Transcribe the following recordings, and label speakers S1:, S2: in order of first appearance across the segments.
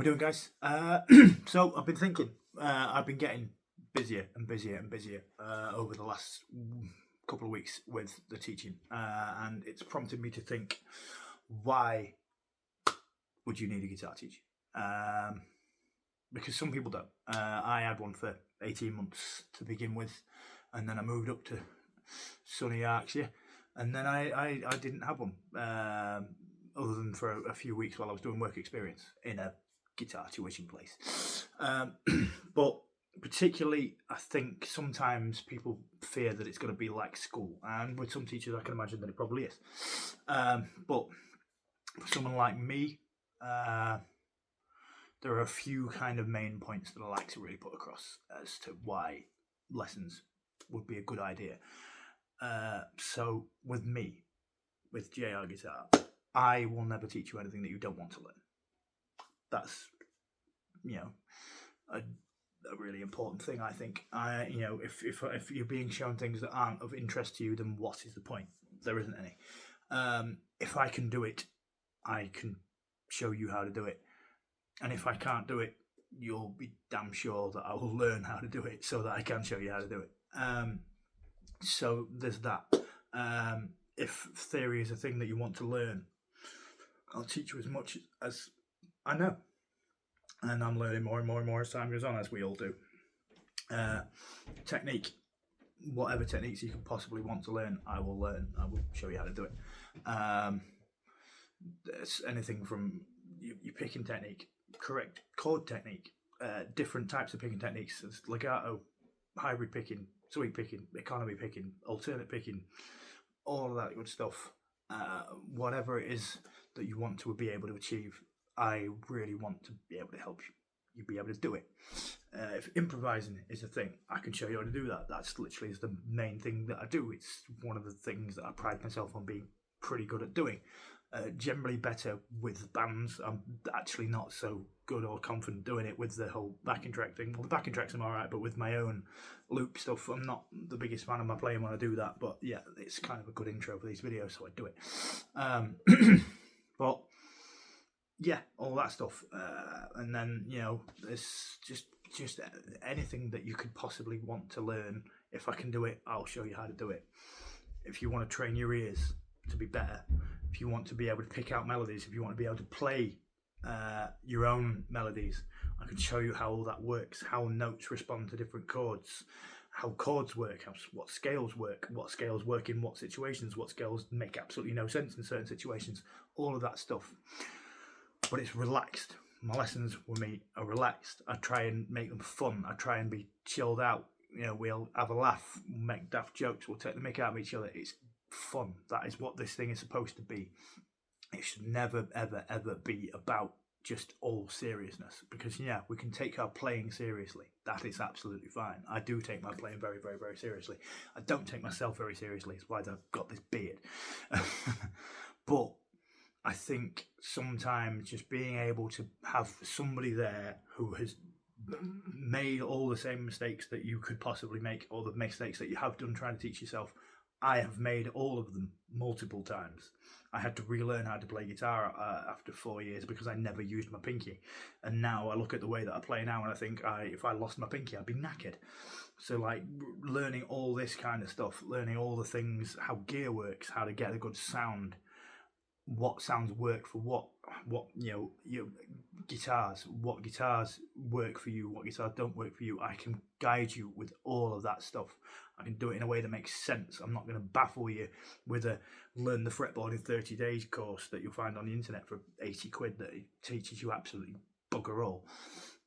S1: we doing, guys? So I've been thinking. I've been getting busier and busier and busier over the last couple of weeks with the teaching, and it's prompted me to think: why would you need a guitar teacher? Because some people don't. I had one for 18 months to begin with, and then I moved up to sunny Yorkshire, and then I didn't have one. Other than for a few weeks while I was doing work experience in a guitar tuition place. But particularly, I think sometimes people fear that it's going to be like school. And with some teachers, I can imagine that it probably is. But for someone like me, there are a few kind of main points that I like to really put across as to why lessons would be a good idea. So with me, with JR Guitar, I will never teach you anything that you don't want to learn. That's, a really important thing, I think. If you're being shown things that aren't of interest to you, then what is the point? There isn't any. If I can do it, I can show you how to do it. And if I can't do it, you'll be damn sure that I will learn how to do it so that I can show you how to do it. So there's that. If theory is a thing that you want to learn, I'll teach you as much as I know. And I'm learning more and more and more as time goes on, as we all do. Technique. Whatever techniques you could possibly want to learn, I will learn. I will show you how to do it. There's anything from your picking technique, correct chord technique, different types of picking techniques. There's legato, hybrid picking, sweep picking, economy picking, alternate picking, all of that good stuff. Whatever it is that you want to be able to achieve, I really want to be able to help you be able to do it. If improvising is a thing, I can show you how to do that. That's literally is the main thing that I do. It's one of the things that I pride myself on being pretty good at doing. Generally better with bands. I'm actually not so good or confident doing it with the whole backing track thing. Well, the backing tracks I'm alright, but with my own loop stuff, I'm not the biggest fan of my playing when I do that. But yeah, it's kind of a good intro for these videos, so I do it. But yeah, all that stuff. And then, there's just anything that you could possibly want to learn. If I can do it, I'll show you how to do it. If you want to train your ears to be better, if you want to be able to pick out melodies, if you want to be able to play your own melodies, I can show you how all that works, how notes respond to different chords, how chords work, what scales work in what situations, what scales make absolutely no sense in certain situations, all of that stuff. But it's relaxed. My lessons with me are relaxed. I try and make them fun. I try and be chilled out. We'll have a laugh, we'll make daft jokes, we'll take the mick out of each other. It's fun. That is what this thing is supposed to be. It should never, ever, ever be about just all seriousness. Because, we can take our playing seriously. That is absolutely fine. I do take my playing very, very, very seriously. I don't take myself very seriously. It's why I've got this beard. But I think sometimes just being able to have somebody there who has made all the same mistakes that you could possibly make, or the mistakes that you have done trying to teach yourself, I have made all of them multiple times. I had to relearn how to play guitar after 4 years because I never used my pinky. And now I look at the way that I play now and I think if I lost my pinky, I'd be knackered. So learning all this kind of stuff, learning all the things, how gear works, how to get a good sound, what sounds work for what your guitars, what guitars work for you, what guitars don't work for you. I can guide you with all of that stuff. I can do it in a way that makes sense. I'm not going to baffle you with a learn the fretboard in 30 days course that you'll find on the internet for 80 quid that teaches you absolutely bugger all.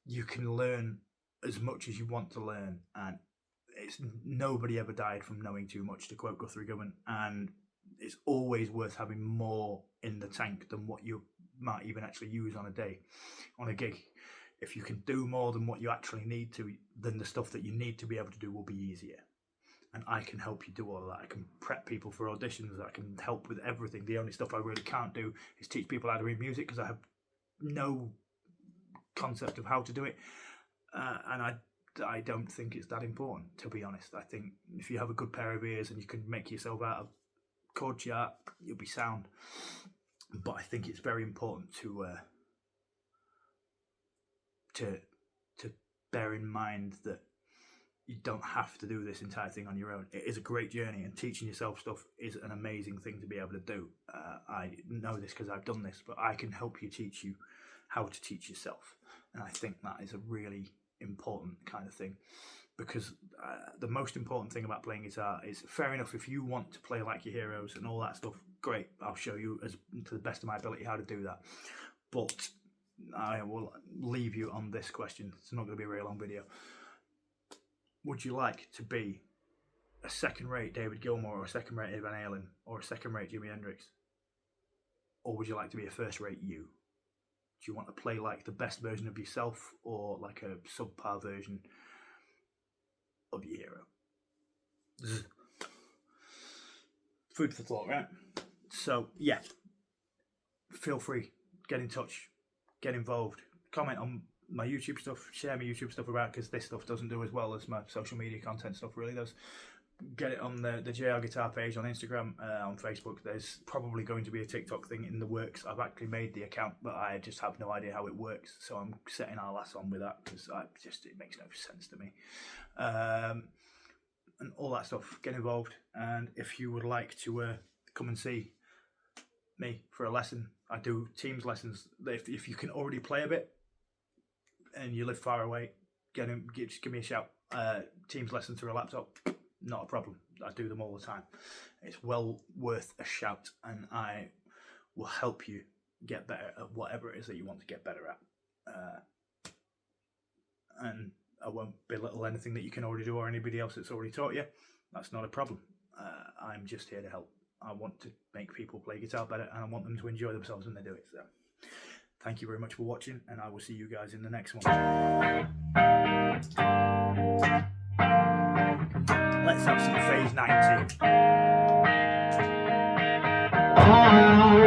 S1: You can learn as much as you want to learn, and it's nobody ever died from knowing too much, to quote Guthrie Govan, and it's always worth having more in the tank than what you might even actually use on a day, on a gig. If you can do more than what you actually need to, then the stuff that you need to be able to do will be easier. And I can help you do all of that. I can prep people for auditions. I can help with everything. The only stuff I really can't do is teach people how to read music because I have no concept of how to do it. And I don't think it's that important, to be honest. I think if you have a good pair of ears and you can make yourself out of chord chart, you'll be sound. But I think it's very important to to bear in mind that you don't have to do this entire thing on your own. It is a great journey, and teaching yourself stuff is an amazing thing to be able to do. I know this because I've done this, but I can help teach you how to teach yourself. And I think that is a really important kind of thing, because the most important thing about playing guitar is, fair enough, if you want to play like your heroes and all that stuff, great, I'll show you as to the best of my ability how to do that. But I will leave you on this question. It's not going to be a very long video. Would you like to be a second-rate David Gilmour, or a second-rate Eddie Van Halen, or a second-rate Jimi Hendrix? Or would you like to be a first-rate you? Do you want to play like the best version of yourself, or like a subpar version of your hero? Food for thought, right? So, yeah. Feel free. Get in touch. Get involved. Comment on my YouTube stuff. Share my YouTube stuff about, because this stuff doesn't do as well as my social media content stuff really does. Get it on the JR Guitar page on Instagram, on Facebook. There's probably going to be a TikTok thing in the works. I've actually made the account, but I just have no idea how it works. So I'm setting our lass on with that, because it makes no sense to me. And all that stuff. Get involved. And if you would like to come and see me for a lesson, I do Teams lessons. If you can already play a bit and you live far away, just give me a shout. Teams lessons through a laptop, not a problem. I do them all the time. It's well worth a shout, and I will help you get better at whatever it is that you want to get better at. And I won't belittle anything that you can already do or anybody else that's already taught you. That's not a problem. I'm just here to help. I want to make people play guitar better, and I want them to enjoy themselves when they do it. So thank you very much for watching, and I will see you guys in the next one. Let's have some Phase 90.
S2: Oh,